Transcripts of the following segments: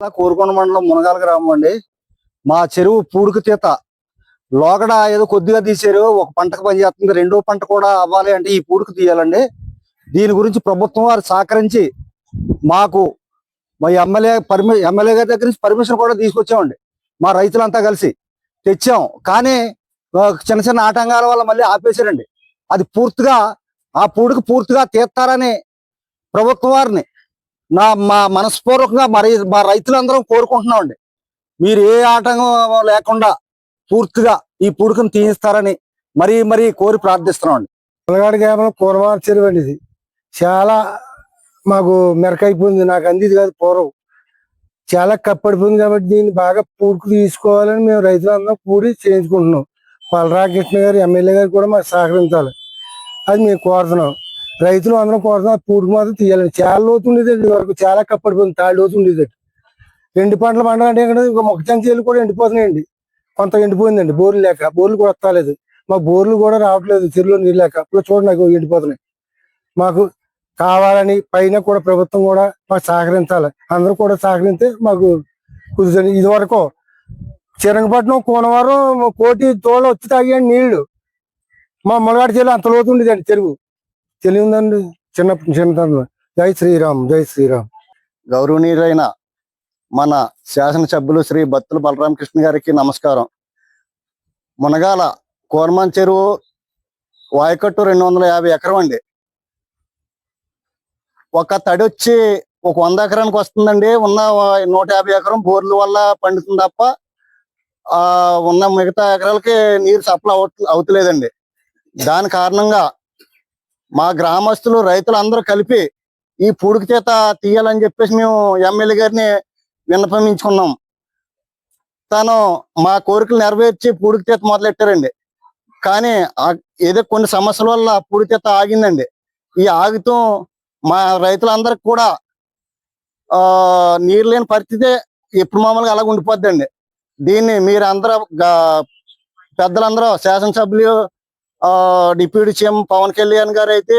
కోరుకొండ మండలం మునగాల గ్రామం అండి. మా చెరువు పూడుకు తీత లోగడ ఏదో కొద్దిగా తీసారు, ఒక పంటకు పనిచేస్తుంది, రెండో పంట కూడా అవ్వాలి అంటే ఈ పూడుకు తీయాలండి. దీని గురించి ప్రభుత్వం వారు సహకరించి మాకు మా ఎమ్మెల్యే గారి దగ్గర నుంచి పర్మిషన్ కూడా తీసుకొచ్చామండి. మా రైతులంతా కలిసి తెచ్చాం. కానీ చిన్న చిన్న ఆటంకాల వల్ల మళ్ళీ ఆపేశారండి. అది పూర్తిగా ఆ పూడుకు పూర్తిగా తీస్తారని ప్రభుత్వం వారిని మా మనస్పూర్వకంగా మా రైతులందరం కోరుకుంటున్నామండి. మీరు ఏ ఆటంకం లేకుండా పూర్తిగా ఈ పూడుకుని తీయిస్తారని మరీ కోరి ప్రార్థిస్తున్నామండి. మునగాడి గ్రామంలో కూరమార చెరువు అండి. ఇది చాలా మాకు మెరకైపోయింది. నాకు అందిది కాదు, పూర్వం చాలా కప్పడిపోయింది. కాబట్టి దీన్ని బాగా పూడుకు తీసుకోవాలని మేము రైతులందరం కూడి చేయించుకుంటున్నాం. పలరాకృష్ణ గారు ఎమ్మెల్యే గారు కూడా మాకు సహకరించాలి, అది మేము కోరుతున్నాం. రైతులు అందరం కోరుతున్నాం. పూడుకు మాత్రం తీయాలండి. చాలా లోతు ఉండేదండి, వరకు చాలా కప్పడిపోయింది, తాడి లోతు ఉండేదండి. ఎండు పంటలు పండాలంటే ఇక్కడ మొక్కజొన్న చేలు కూడా ఎండిపోతున్నాయండి. కొంత ఎండిపోయిందండి, బోర్లు లేక. బోర్లు కూడా వస్తలేదు, మాకు బోర్లు కూడా రావట్లేదు, చెరువులో నీళ్ళు లేక. ఇప్పుడు చూడండి, నాకు ఎండిపోతున్నాయి. మాకు కావాలని పైన కూడా ప్రభుత్వం కూడా మాకు సహకరించాలి. అందరూ కూడా సహకరిస్తే మాకు కుదురుతుంది. ఇది వరకు శ్రీరంగపట్నం కోనవరం కోటి తోళ్ళు వచ్చి తాగాయండి నీళ్లు. మా మునగాడి చెరువు అంత లోతు ఉండేదండి. చెరువు తెలియదండి చిన్నతనంలో. జై శ్రీరామ్, జై శ్రీరామ్. గౌరవనీయులైన మన శాసనసభ్యులు శ్రీ బత్తుల బలరామకృష్ణ గారికి నమస్కారం. మునగాల కోరమాన్ చెరువు వాయకట్టు 250 ఎకరం అండి. ఒక తడి వచ్చి ఒక 100 ఎకరానికి వస్తుందండి. ఉన్న 150 ఎకరం బోర్ల వల్ల పండుతుంది తప్ప ఉన్న మిగతా ఎకరాలకి నీరు సప్లై అవుతలేదండి. దాని కారణంగా మా గ్రామస్తులు రైతులు అందరూ కలిపి ఈ పూడికి చేత తీయాలని చెప్పేసి మేము ఎమ్మెల్యే గారిని విన్నపమించుకున్నాం. తను మా కోరికలు నెరవేర్చి పూడికి చేత మొదలెట్టారండి. కానీ ఏదో కొన్ని సమస్యల వల్ల పూడికి చేత ఆగిందండి. ఈ ఆగుతూ మా రైతులందరికి కూడా నీరు లేని పరిస్థితి ఎప్పుడు మామూలుగా అలాగ ఉండిపోద్దండి. దీన్ని మీరందరూ పెద్దలందరూ శాసనసభ్యులు, డిప్యూటీ సీఎం పవన్ కళ్యాణ్ గారు అయితే,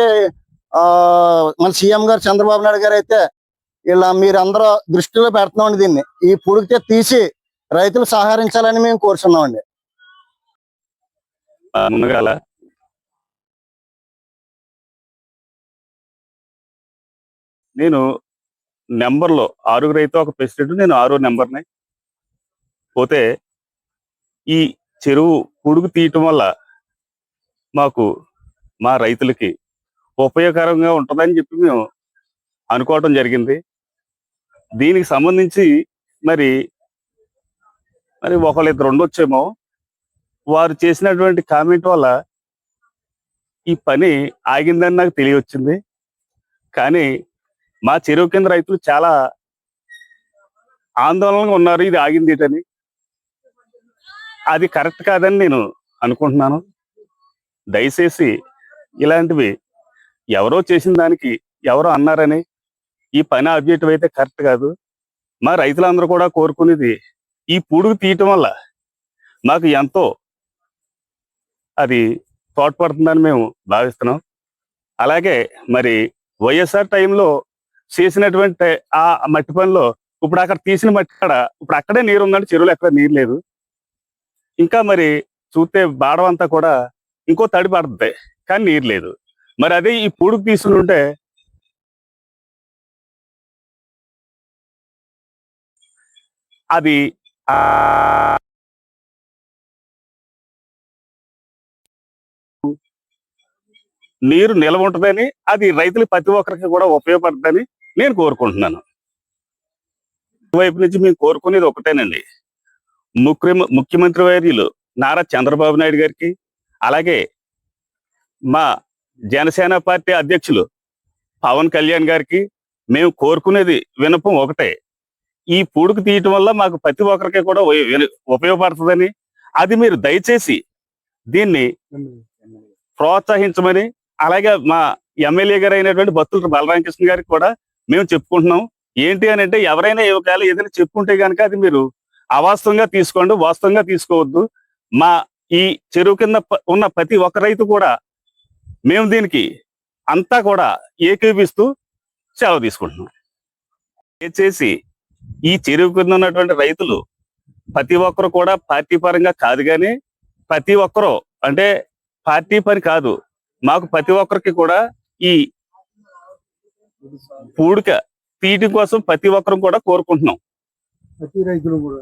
మన సీఎం గారు చంద్రబాబు నాయుడు గారు అయితే ఇలా మీరందరూ దృష్టిలో పెడుతున్నామండి. దీన్ని ఈ పూడికి తీసి రైతులు సహకరించాలని మేము కోరుతున్నామండి. నేను నెంబర్లో 6 అయితే ఒక ప్రెసిడెంట్, నేను 6వ నెంబర్ని. పోతే ఈ చెరువు పుడుగు తీయటం వల్ల మాకు మా రైతులకి ఉపయోగకరంగా ఉంటుందని చెప్పి మేము అనుకోవటం జరిగింది. దీనికి సంబంధించి మరి ఒకళ్ళిద్దరు ఉండొచ్చేమో, వారు చేసినటువంటి కామెంట్ వల్ల ఈ పని ఆగిందని నాకు తెలియవచ్చింది. కానీ మా చెరువు కింద రైతులు చాలా ఆందోళనగా ఉన్నారు, ఇది ఆగింది ఏంటని. అది కరెక్ట్ కాదని నేను అనుకుంటున్నాను. దయచేసి ఇలాంటివి ఎవరో చేసిన దానికి ఎవరో అన్నారని ఈ పని ఆబ్జెక్టివ్ అయితే కరెక్ట్ కాదు. మా రైతులందరూ కూడా కోరుకునేది ఈ పూడుకు తీయటం వల్ల మాకు ఎంతో అది తోడ్పడుతుందని మేము భావిస్తున్నాం. అలాగే మరి వైఎస్ఆర్ టైంలో చేసినటువంటి ఆ మట్టి పనిలో ఇప్పుడు అక్కడ తీసిన మట్టి కాడ ఇప్పుడు అక్కడే నీరు ఉందండి, చెరువులో ఎక్కడ నీరు లేదు. ఇంకా మరి చూస్తే బాడవంతా అంతా కూడా ఇంకో తడి పడుతుంది, కానీ నీరు లేదు. మరి అదే ఈ పూడుకు తీసుకుని ఉంటే అది నీరు నిల్వ ఉంటుందని, అది రైతులు ప్రతి ఒక్కరికి కూడా ఉపయోగపడుతుందని నేను కోరుకుంటున్నాను. వైపు నుంచి మేము కోరుకునేది ఒకటేనండి. ముఖ్యమంత్రి వర్యులు నారా చంద్రబాబు నాయుడు గారికి, అలాగే మా జనసేన పార్టీ అధ్యక్షులు పవన్ కళ్యాణ్ గారికి మేము కోరుకునేది వినపం ఒకటే. ఈ పూడుకు తీయటం వల్ల మాకు ప్రతి ఒక్కరికి కూడా ఉపయోగపడుతుందని, అది మీరు దయచేసి దీన్ని ప్రోత్సహించమని, అలాగే మా ఎమ్మెల్యే గారు అయినటువంటి బత్తుల బలరామకృష్ణ గారికి కూడా మేము చెప్పుకుంటున్నాం. ఏంటి అని అంటే, ఎవరైనా ఏదైనా చెప్పుకుంటే కనుక అది మీరు అవాస్తవంగా తీసుకోండి, వాస్తవంగా తీసుకోవద్దు. మా ఈ చెరువు కింద ఉన్న ప్రతి ఒక్క రైతు కూడా మేము దీనికి అంతా కూడా ఏకీపిస్తూ సెలవు తీసుకుంటున్నాం. దయచేసి ఈ చెరువు కింద ఉన్నటువంటి రైతులు ప్రతి ఒక్కరు కూడా పార్టీ పరంగా కాదు, కానీ ప్రతి ఒక్కరు అంటే పార్టీ పని కాదు, మాకు ప్రతి ఒక్కరికి కూడా ఈ పూడిక తీయటం కోసం ప్రతి ఒక్కరు కూడా కోరుకుంటున్నాం. ప్రతి రైతులు కూడా